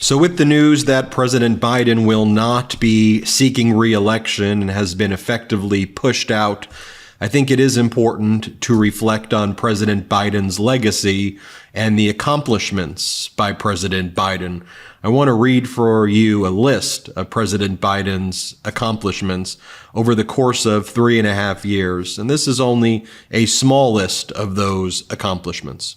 So with the news that President Biden will not be seeking re-election and has been effectively pushed out, I think it is important to reflect on President Biden's legacy and the accomplishments by President Biden. I want to read for you a list of President Biden's accomplishments over the course of 3.5 years, and this is only a small list of those accomplishments.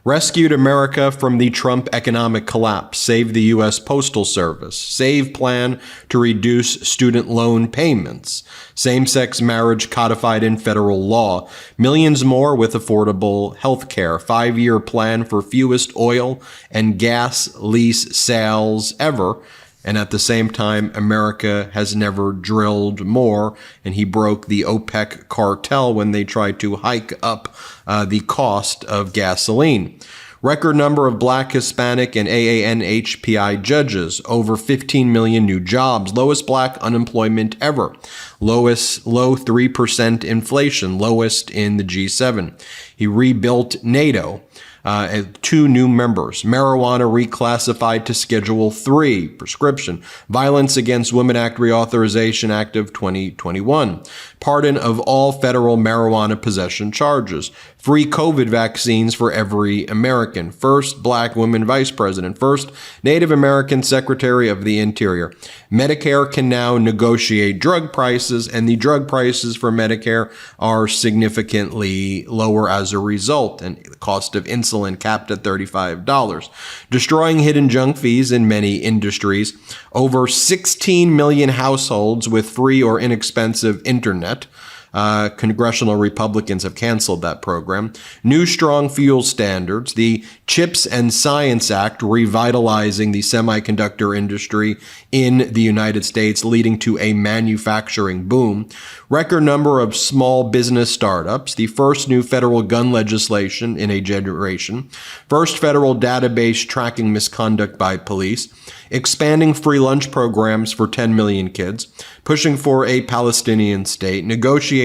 Rescued America from the Trump economic collapse, saved the U.S. Postal Service, saved plan to reduce student loan payments, same-sex marriage codified in federal law, millions more with affordable health care, 5-year plan for fewest oil and gas lease sales ever, and at the same time, America has never drilled more, and he broke the OPEC cartel when they tried to hike up the cost of gasoline. Record number of Black, Hispanic, and AANHPI judges, over 15 million new jobs, lowest Black unemployment ever, low 3% inflation, lowest in the G7. He rebuilt NATO. 2 new members, marijuana reclassified to Schedule 3, prescription, Violence Against Women Act Reauthorization Act of 2021, pardon of all federal marijuana possession charges, free COVID vaccines for every American, first Black woman vice president, first Native American Secretary of the Interior. Medicare can now negotiate drug prices, and the drug prices for Medicare are significantly lower as a result, and the cost of insulin capped at $35. Destroying hidden junk fees in many industries. Over 16 million households with free or inexpensive internet. Congressional Republicans have canceled that program. New strong fuel standards, the CHIPS and Science Act revitalizing the semiconductor industry in the United States, leading to a manufacturing boom. Record number of small business startups, the first new federal gun legislation in a generation, first federal database tracking misconduct by police, expanding free lunch programs for 10 million kids, pushing for a Palestinian state, negotiated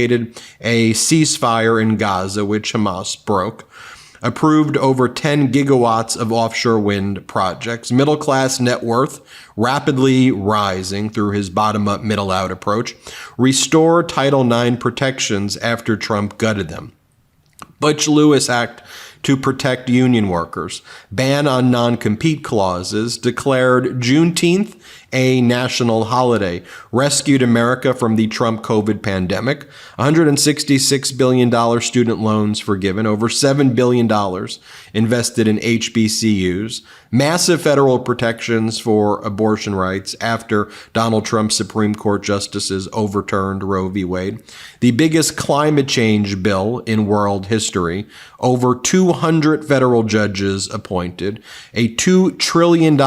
a ceasefire in Gaza, which Hamas broke, approved over 10 gigawatts of offshore wind projects, middle class net worth rapidly rising through his bottom-up, middle-out approach, restore Title IX protections after Trump gutted them. Butch-Lewis Act to protect union workers, ban on non-compete clauses, declared Juneteenth a national holiday, rescued America from the Trump COVID pandemic, $166 billion student loans forgiven, over $7 billion invested in HBCUs, massive federal protections for abortion rights after Donald Trump's Supreme Court justices overturned Roe v. Wade, the biggest climate change bill in world history, over 200 federal judges appointed, a $2 trillion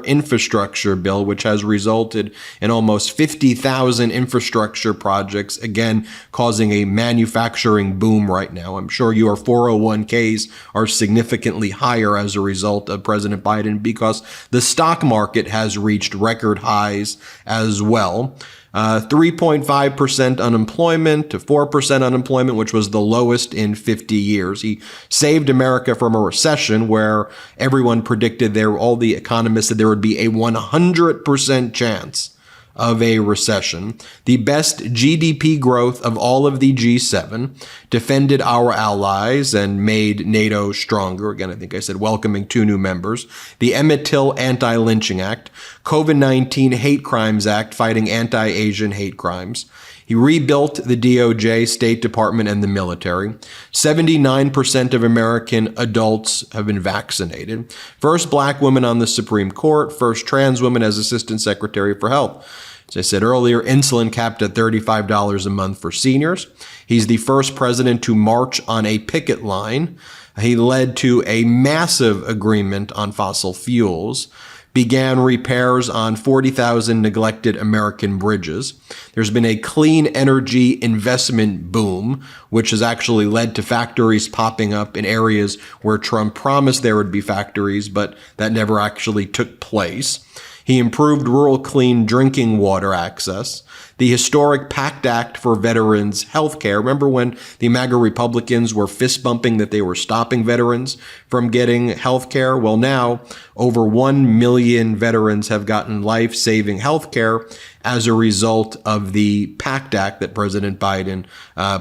infrastructure bill, which has resulted in almost 50,000 infrastructure projects, again, causing a manufacturing boom right now. I'm sure your 401ks are significantly higher as a result of President Biden because the stock market has reached record highs as well. 3.5% unemployment to 4% unemployment, which was the lowest in 50 years. He saved America from a recession where everyone predicted all the economists said there would be a 100% chance of a recession. The best GDP growth of all of the G7, defended our allies and made NATO stronger. Again, I think I said welcoming 2 new members. The Emmett Till Anti-Lynching Act, COVID-19 Hate Crimes Act, fighting anti-Asian hate crimes. He rebuilt the DOJ, State Department, and the military. 79% of American adults have been vaccinated. First Black woman on the Supreme Court. First trans woman as Assistant Secretary for Health. As I said earlier, insulin capped at $35 a month for seniors. He's the first president to march on a picket line. He led to a massive agreement on fossil fuels. Began repairs on 40,000 neglected American bridges. There's been a clean energy investment boom, which has actually led to factories popping up in areas where Trump promised there would be factories, but that never actually took place. He improved rural clean drinking water access. The historic PACT Act for veterans health care. Remember when the MAGA Republicans were fist bumping that they were stopping veterans from getting health care? Well, now over 1 million veterans have gotten life-saving health care as a result of the PACT Act that President Biden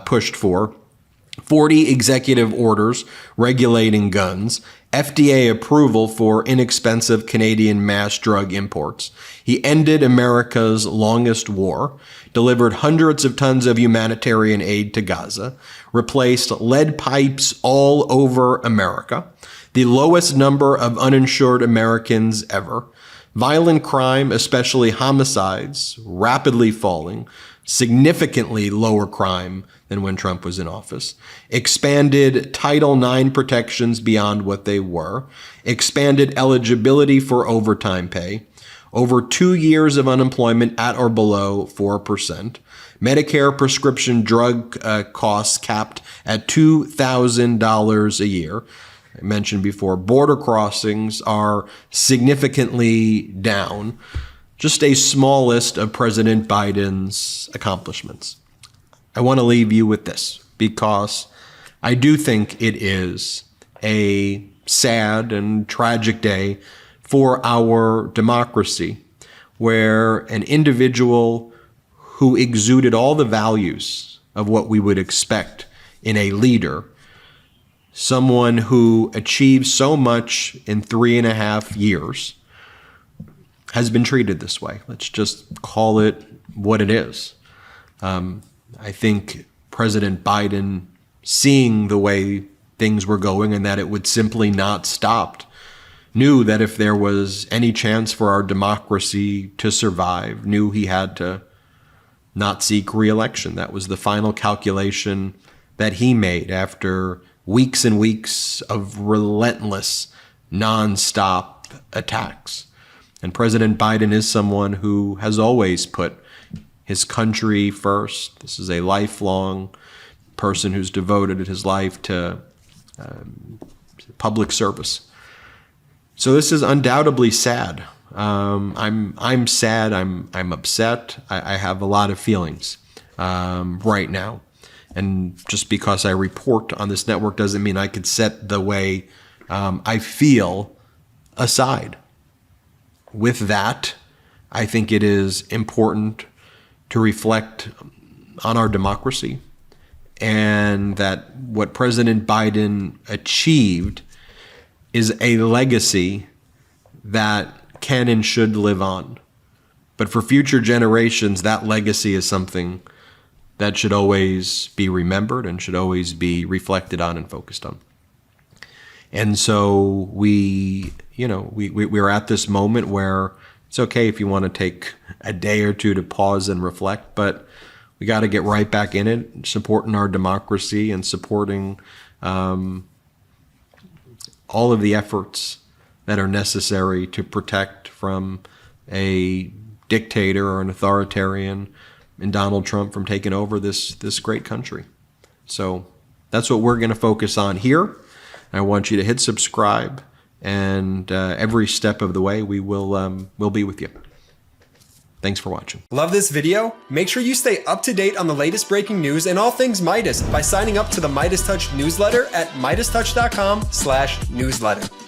pushed for. 40 executive orders regulating guns, FDA approval for inexpensive Canadian mass drug imports. He ended America's longest war, delivered hundreds of tons of humanitarian aid to Gaza, replaced lead pipes all over America, the lowest number of uninsured Americans ever, violent crime, especially homicides, rapidly falling, significantly lower crime than when Trump was in office, expanded Title IX protections beyond what they were, expanded eligibility for overtime pay, over 2 years of unemployment at or below 4%, Medicare prescription drug costs capped at $2,000 a year. I mentioned before, border crossings are significantly down. Just a small list of President Biden's accomplishments. I want to leave you with this because I do think it is a sad and tragic day for our democracy, where an individual who exuded all the values of what we would expect in a leader, someone who achieved so much in 3.5 years, has been treated this way. Let's just call it what it is. I think President Biden, seeing the way things were going and that it would simply not stop, knew that if there was any chance for our democracy to survive, knew he had to not seek re-election. That was the final calculation that he made after weeks and weeks of relentless, nonstop attacks. And President Biden is someone who has always put his country first. This is a lifelong person who's devoted his life to public service. So this is undoubtedly sad. I'm sad. I'm upset. I have a lot of feelings right now. And just because I report on this network doesn't mean I could set the way I feel aside. With that, I think it is important to reflect on our democracy and that what President Biden achieved is a legacy that can and should live on. But for future generations, that legacy is something that should always be remembered and should always be reflected on and focused on. And so we're at this moment where it's okay if you want to take a day or two to pause and reflect, but we got to get right back in it, supporting our democracy and supporting all of the efforts that are necessary to protect from a dictator or an authoritarian in Donald Trump from taking over this great country. So that's what we're going to focus on here. I want you to hit subscribe, and every step of the way we will be with you. Thanks for watching. Love this video? Make sure you stay up to date on the latest breaking news and all things Meidas by signing up to the MeidasTouch newsletter at MeidasTouch.com/newsletter.